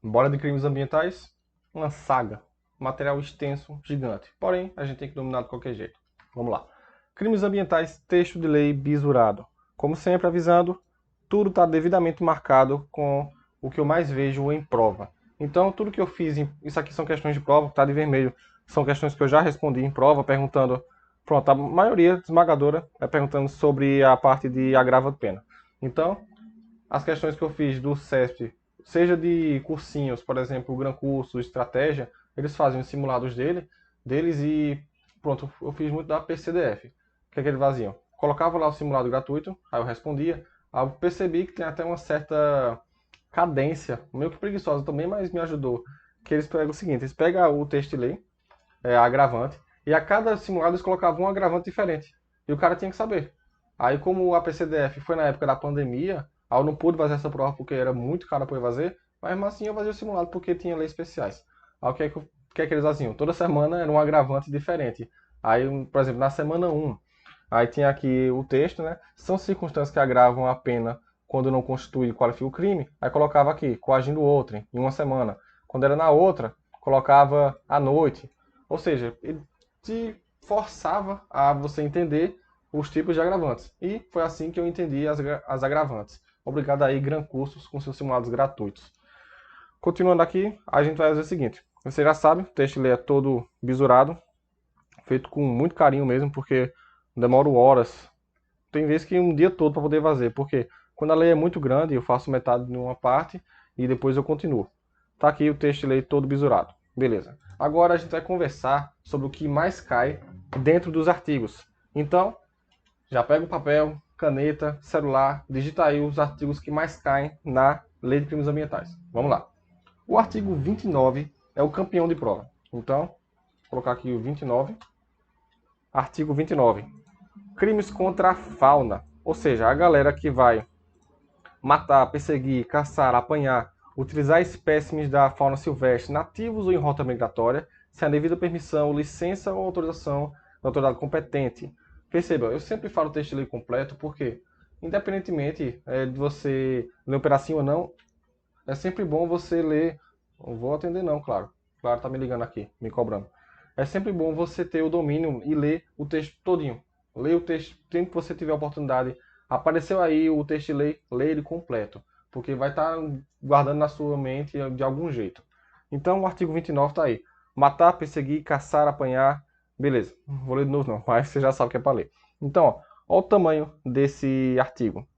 Bora de crimes ambientais, uma saga, material extenso, gigante. Porém, a gente tem que dominar de qualquer jeito. Vamos lá. Crimes ambientais, texto de lei bisurado. Como sempre avisando, tudo está devidamente marcado com o que eu mais vejo em prova. Então, tudo que eu fiz, isso aqui são questões de prova, está de vermelho, são questões que eu já respondi em prova, perguntando, pronto, a maioria esmagadora é perguntando sobre a parte de agravo de pena. Então, as questões que eu fiz do CESP, seja de cursinhos, por exemplo, o Gran Curso, Estratégia, eles fazem os simulados deles e pronto, eu fiz muito da PCDF. O que é que eles faziam? Colocava lá o simulado gratuito, aí eu respondia, aí eu percebi que tem até uma certa cadência, meio que preguiçosa também, mas me ajudou. Que eles pegam o seguinte, eles pegam o texto de lei, agravante, e a cada simulado eles colocavam um agravante diferente. E o cara tinha que saber. Aí, como a PCDF foi na época da pandemia, aí eu não pude fazer essa prova porque era muito caro para eu fazer, mas mesmo assim eu fazia o simulado porque tinha leis especiais. Aí o que é que eles faziam? Toda semana era um agravante diferente. Aí, por exemplo, na semana 1, aí tinha aqui o texto, né? São circunstâncias que agravam a pena quando não constitui e qualifica o crime. Aí colocava aqui, coagindo outro, em uma semana. Quando era na outra, colocava à noite. Ou seja, ele te forçava a você entender os tipos de agravantes. E foi assim que eu entendi as agravantes. Obrigado aí, Gran Cursos, com seus simulados gratuitos. Continuando aqui, a gente vai fazer o seguinte. Você já sabe, o texto ele é todo bisurado, feito com muito carinho mesmo, porque demoro horas. Tem vezes que um dia todo para poder fazer, porque quando a lei é muito grande, eu faço metade de uma parte e depois eu continuo. Tá aqui o texto de lei todo bisurado. Beleza. Agora a gente vai conversar sobre o que mais cai dentro dos artigos. Então, já pega o papel, caneta, celular, digita aí os artigos que mais caem na Lei de Crimes Ambientais. Vamos lá. O artigo 29 é o campeão de prova. Então, vou colocar aqui o 29. Artigo 29. Crimes contra a fauna. Ou seja, a galera que vai matar, perseguir, caçar, apanhar, utilizar espécimes da fauna silvestre nativos ou em rota migratória, sem a devida permissão, licença ou autorização da autoridade competente. Perceba, eu sempre falo o texto de lei completo porque, independentemente de você ler um pedacinho ou não, é sempre bom você ler. Não vou atender não, claro. Claro, tá me ligando aqui, me cobrando. É sempre bom você ter o domínio e ler o texto todinho. Leia o texto, sempre que você tiver a oportunidade. Apareceu aí o texto de lei, leia ele completo. Porque vai estar guardando na sua mente de algum jeito. Então o artigo 29 está aí. Matar, perseguir, caçar, apanhar. Beleza, não vou ler de novo não, mas você já sabe o que é para ler. Então, ó o tamanho desse artigo.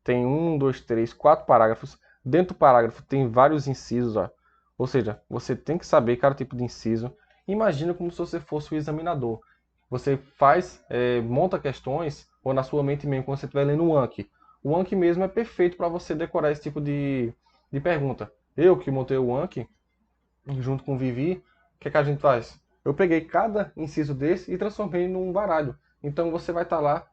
Tem um, dois, três, quatro parágrafos. Dentro do parágrafo tem vários incisos, ó. Ou seja, você tem que saber cada tipo de inciso. Imagina como se você fosse o examinador. Você faz, monta questões, ou na sua mente mesmo, quando você estiver lendo um Anki. O Anki mesmo é perfeito para você decorar esse tipo de pergunta. Eu que montei o Anki, junto com o Vivi, o que é que a gente faz? Eu peguei cada inciso desse e transformei num baralho. Então você vai estar lá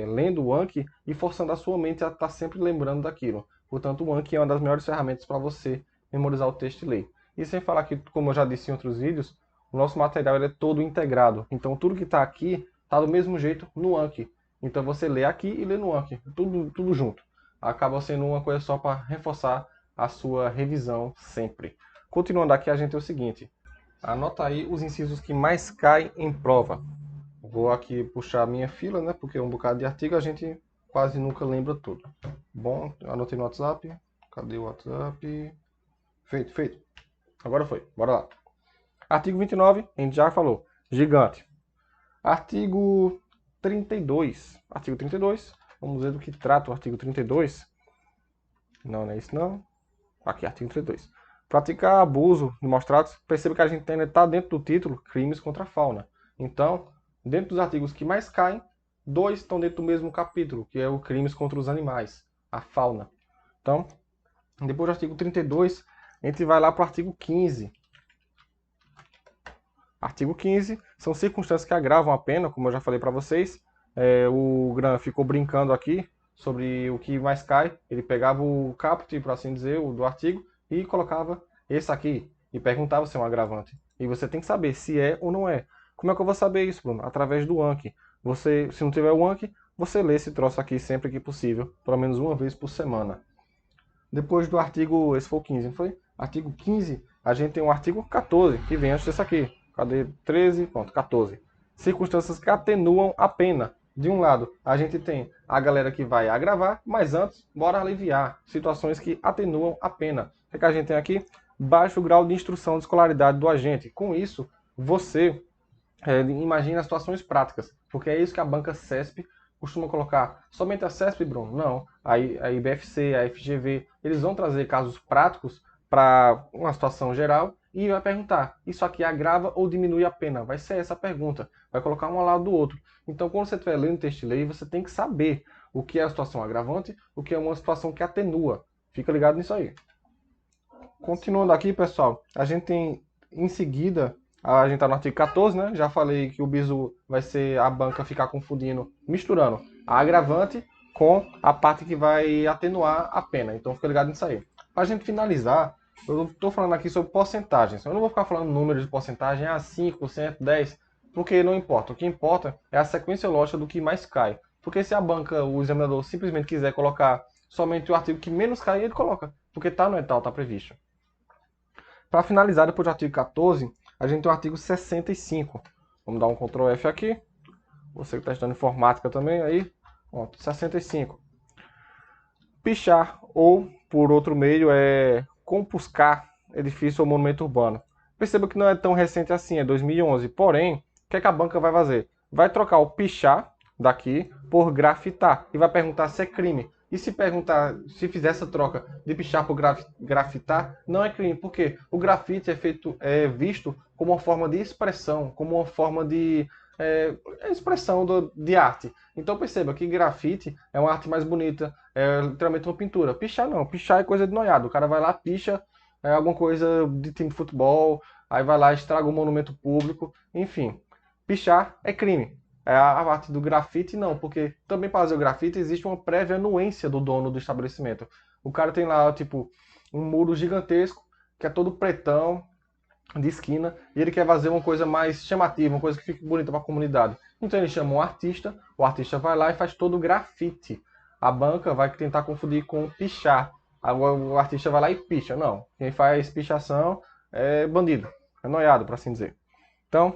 lendo o Anki e forçando a sua mente a estar sempre lembrando daquilo. Portanto, o Anki é uma das melhores ferramentas para você memorizar o texto e ler. E sem falar que, como eu já disse em outros vídeos, o nosso material ele é todo integrado. Então tudo que está aqui está do mesmo jeito no Anki. Então você lê aqui e lê no Anki, tudo junto. Acaba sendo uma coisa só para reforçar a sua revisão sempre. Continuando aqui, a gente tem o seguinte. Anota aí os incisos que mais caem em prova. Vou aqui puxar a minha fila, né? Porque é um bocado de artigo, a gente quase nunca lembra tudo. Bom, anotei no WhatsApp. Cadê o WhatsApp? Feito, feito. Agora foi, bora lá. Artigo 29, a gente já falou. Gigante. Artigo 32. Artigo 32. Vamos ver do que trata o artigo 32. Não, não é isso não. Aqui, artigo 32. Praticar abuso de maus tratos. Perceba que a gente ainda está dentro do título crimes contra a fauna. Então, dentro dos artigos que mais caem, dois estão dentro do mesmo capítulo, que é o crimes contra os animais, a fauna. Então, depois do artigo 32, a gente vai lá para o artigo 15. Artigo 15 são circunstâncias que agravam a pena, como eu já falei para vocês. O Gran ficou brincando aqui sobre o que mais cai. Ele pegava o caput, por assim dizer, o do artigo, e colocava esse aqui e perguntava se é um agravante. E você tem que saber se é ou não é. Como é que eu vou saber isso, Bruno? Através do Anki. Você, se não tiver o Anki, você lê esse troço aqui sempre que possível, pelo menos uma vez por semana. Depois do artigo, esse foi o 15, não foi? Artigo 15, a gente tem um artigo 14, que vem antes desse aqui. Cadê? 13, pronto, 14. Circunstâncias que atenuam a pena. De um lado, a gente tem a galera que vai agravar, mas antes, bora aliviar. Situações que atenuam a pena. O que a gente tem aqui? Baixo grau de instrução de escolaridade do agente. Com isso, você imagina situações práticas, porque é isso que a banca CESP costuma colocar. Somente a CESP, Bruno? Não. A IBFC, a FGV, eles vão trazer casos práticos para uma situação geral e vai perguntar, isso aqui agrava ou diminui a pena? Vai ser essa a pergunta. Vai colocar um ao lado do outro. Então, quando você estiver lendo o texto de lei, você tem que saber o que é a situação agravante, o que é uma situação que atenua. Fica ligado nisso aí. Continuando aqui, pessoal, a gente tem em seguida, a gente está no artigo 14, né? Já falei que o bizu vai ser a banca ficar confundindo, misturando a agravante com a parte que vai atenuar a pena. Então fica ligado nisso aí. Para a gente finalizar, eu estou falando aqui sobre porcentagens. Eu não vou ficar falando números de porcentagem, 5%, 10%, porque não importa. O que importa é a sequência lógica do que mais cai. Porque se a banca, o examinador, simplesmente quiser colocar somente o artigo que menos cai, ele coloca. Porque está no edital, está previsto. Para finalizar, depois do artigo 14, a gente tem o artigo 65. Vamos dar um Ctrl F aqui. Você que está estudando informática também, aí, pronto, 65. Pichar ou, por outro meio, é compuscar edifício ou monumento urbano. Perceba que não é tão recente assim, é 2011. Porém, o que é que a banca vai fazer? Vai trocar o pichar daqui por grafitar e vai perguntar se é crime. E se perguntar, se fizer essa troca de pichar por grafitar, não é crime. Por quê? O grafite é visto como uma forma de expressão, como uma forma de expressão de arte. Então perceba que grafite é uma arte mais bonita, é literalmente uma pintura. Pichar não, pichar é coisa de noiado. O cara vai lá, picha alguma coisa de time de futebol, aí vai lá, estraga um monumento público, enfim. Pichar é crime. A parte do grafite não, porque também para fazer o grafite existe uma prévia anuência do dono do estabelecimento. O cara tem lá, tipo, um muro gigantesco, que é todo pretão, de esquina, e ele quer fazer uma coisa mais chamativa, uma coisa que fique bonita para a comunidade. Então ele chama um artista, o artista vai lá e faz todo o grafite. A banca vai tentar confundir com pichar. O artista vai lá e picha. Não, quem faz pichação é bandido, é noiado, por assim dizer. Então,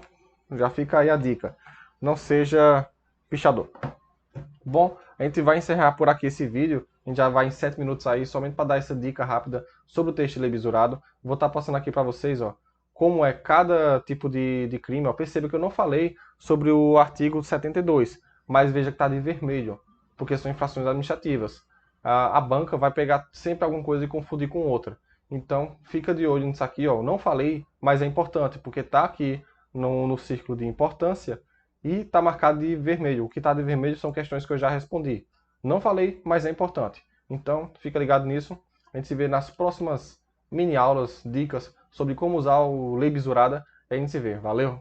já fica aí a dica. Não seja pichador. Bom, a gente vai encerrar por aqui esse vídeo. A gente já vai em 7 minutos aí, somente para dar essa dica rápida sobre o texto de lei bisurado. Vou estar passando aqui para vocês, ó, como é cada tipo de crime. Ó. Perceba que eu não falei sobre o artigo 72, mas veja que está de vermelho, porque são infrações administrativas. A banca vai pegar sempre alguma coisa e confundir com outra. Então, fica de olho nisso aqui. Ó. Não falei, mas é importante, porque está aqui no círculo de importância e está marcado de vermelho. O que está de vermelho são questões que eu já respondi. Não falei, mas é importante. Então, fica ligado nisso. A gente se vê nas próximas mini aulas, dicas sobre como usar o Lei Bisurada. A gente se vê. Valeu!